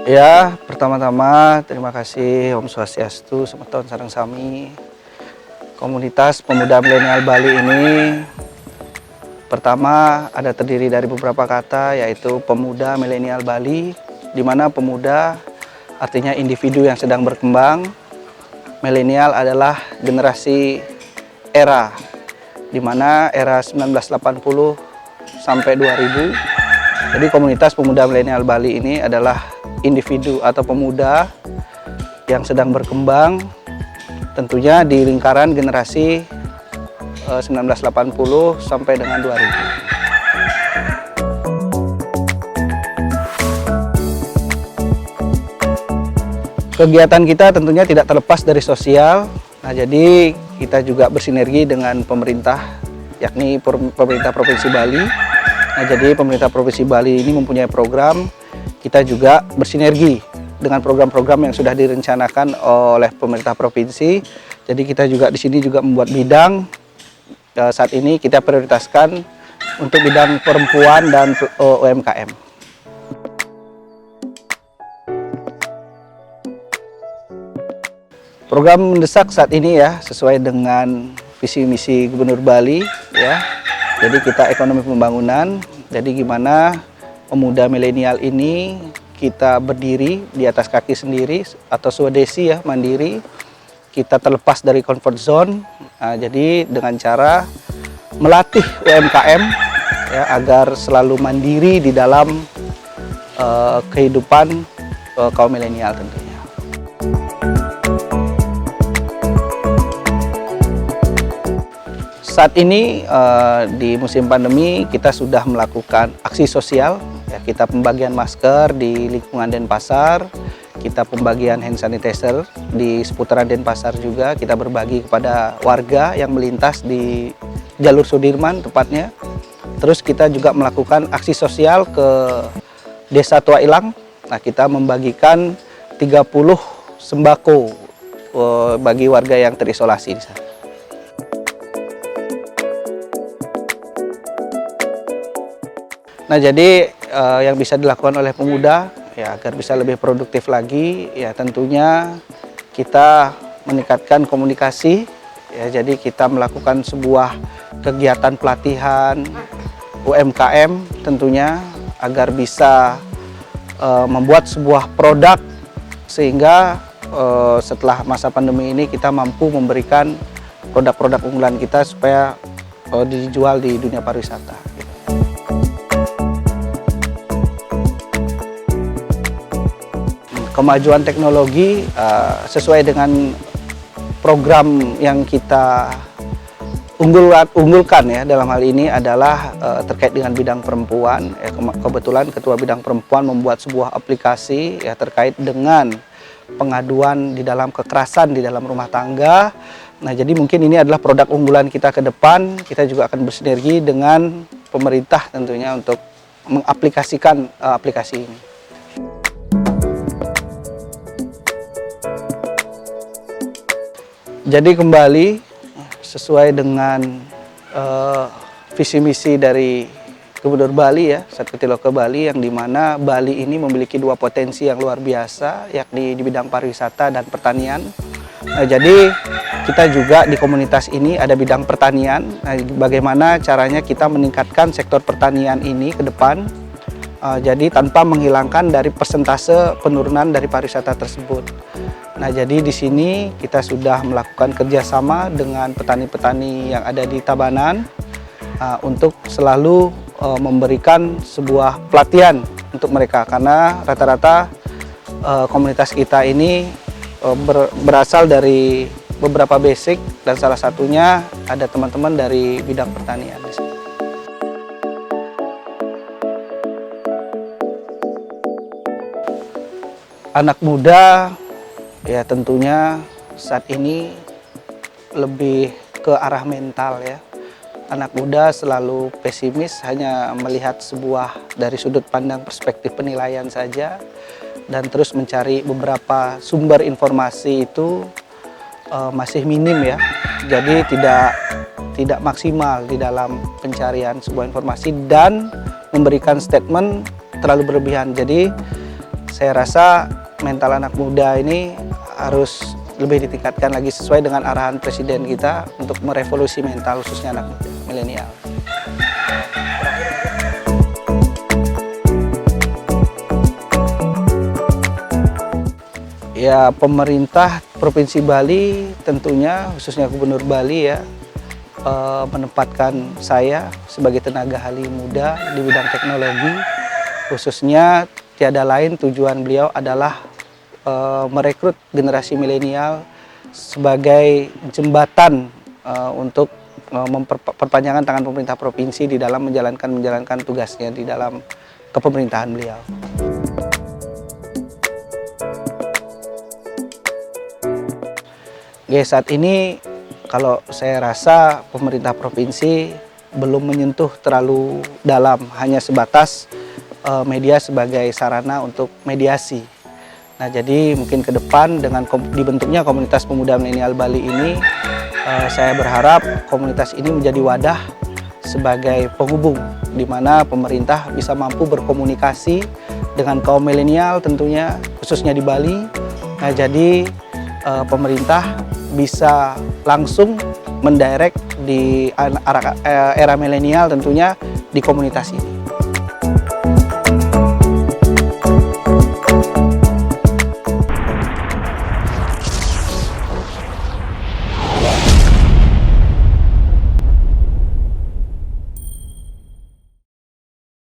Ya, pertama-tama terima kasih Om Swastiastu, Semeton Sareng Sami. Komunitas pemuda milenial Bali ini pertama ada terdiri dari beberapa kata, yaitu pemuda milenial Bali, di mana pemuda artinya individu yang sedang berkembang. Milenial adalah generasi era, di mana era 1980 sampai 2000. Jadi komunitas pemuda milenial Bali ini adalah individu atau pemuda yang sedang berkembang, tentunya di lingkaran generasi 1980 sampai dengan 2000. Kegiatan kita tentunya tidak terlepas dari sosial. Nah, jadi kita juga bersinergi dengan pemerintah, yakni pemerintah Provinsi Bali. Nah, jadi pemerintah Provinsi Bali ini mempunyai program. Kita juga bersinergi dengan program-program yang sudah direncanakan oleh pemerintah provinsi. Jadi kita juga di sini juga membuat bidang. Saat ini kita prioritaskan untuk bidang perempuan dan UMKM. Program mendesak saat ini ya, sesuai dengan visi misi Gubernur Bali ya. Jadi kita ekonomi pembangunan. Jadi gimana pemuda milenial ini kita berdiri di atas kaki sendiri atau swadesi ya, mandiri. Kita terlepas dari comfort zone. Nah, jadi dengan cara melatih UMKM ya, agar selalu mandiri di dalam kehidupan kaum milenial tentunya. Saat ini di musim pandemi kita sudah melakukan aksi sosial. Ya, kita pembagian masker di lingkungan Denpasar, kita pembagian hand sanitizer di seputaran Denpasar juga. Kita berbagi kepada warga yang melintas di jalur Sudirman tepatnya. Terus kita juga melakukan aksi sosial ke Desa Tua Ilang. Nah, kita membagikan 30 sembako bagi warga yang terisolasi di sana. Nah, jadi yang bisa dilakukan oleh pemuda ya agar bisa lebih produktif lagi ya tentunya kita meningkatkan komunikasi ya, jadi kita melakukan sebuah kegiatan pelatihan UMKM tentunya agar bisa membuat sebuah produk sehingga setelah masa pandemi ini kita mampu memberikan produk-produk unggulan kita supaya dijual di dunia pariwisata. Kemajuan teknologi sesuai dengan program yang kita unggulkan ya dalam hal ini adalah terkait dengan bidang perempuan. Kebetulan Ketua Bidang Perempuan membuat sebuah aplikasi ya terkait dengan pengaduan di dalam kekerasan di dalam rumah tangga. Nah, jadi mungkin ini adalah produk unggulan kita ke depan. Kita juga akan bersinergi dengan pemerintah tentunya untuk mengaplikasikan aplikasi ini. Jadi kembali sesuai dengan visi misi dari Gubernur Bali ya, Satketeloke Bali, yang dimana Bali ini memiliki dua potensi yang luar biasa, yakni di bidang pariwisata dan pertanian. Nah, jadi kita juga di komunitas ini ada bidang pertanian. Nah, bagaimana caranya kita meningkatkan sektor pertanian ini ke depan, jadi tanpa menghilangkan dari persentase penurunan dari pariwisata tersebut. Nah, jadi di sini kita sudah melakukan kerjasama dengan petani-petani yang ada di Tabanan untuk selalu memberikan sebuah pelatihan untuk mereka, karena rata-rata komunitas kita ini berasal dari beberapa basic dan salah satunya ada teman-teman dari bidang pertanian di sini. Anak muda ya tentunya saat ini lebih ke arah mental ya. Anak muda selalu pesimis, hanya melihat sebuah dari sudut pandang perspektif penilaian saja, dan terus mencari beberapa sumber informasi itu masih minim ya. Jadi tidak maksimal di dalam pencarian sebuah informasi dan memberikan statement terlalu berlebihan. Jadi Saya rasa mental anak muda ini harus lebih ditingkatkan lagi sesuai dengan arahan Presiden kita untuk merevolusi mental khususnya anak muda, milenial. Ya, pemerintah Provinsi Bali tentunya khususnya Gubernur Bali ya menempatkan saya sebagai tenaga ahli muda di bidang teknologi, khususnya tiada lain tujuan beliau adalah merekrut generasi milenial sebagai jembatan untuk memperpanjangan tangan pemerintah provinsi di dalam menjalankan tugasnya di dalam kepemerintahan beliau. Ya, saat ini kalau saya rasa pemerintah provinsi belum menyentuh terlalu dalam, hanya sebatas media sebagai sarana untuk mediasi. Nah, jadi mungkin ke depan dengan dibentuknya komunitas pemuda milenial Bali ini, saya berharap komunitas ini menjadi wadah sebagai penghubung di mana pemerintah bisa mampu berkomunikasi dengan kaum milenial tentunya khususnya di Bali. Nah, jadi pemerintah bisa langsung mendirect di era milenial tentunya di komunitas ini.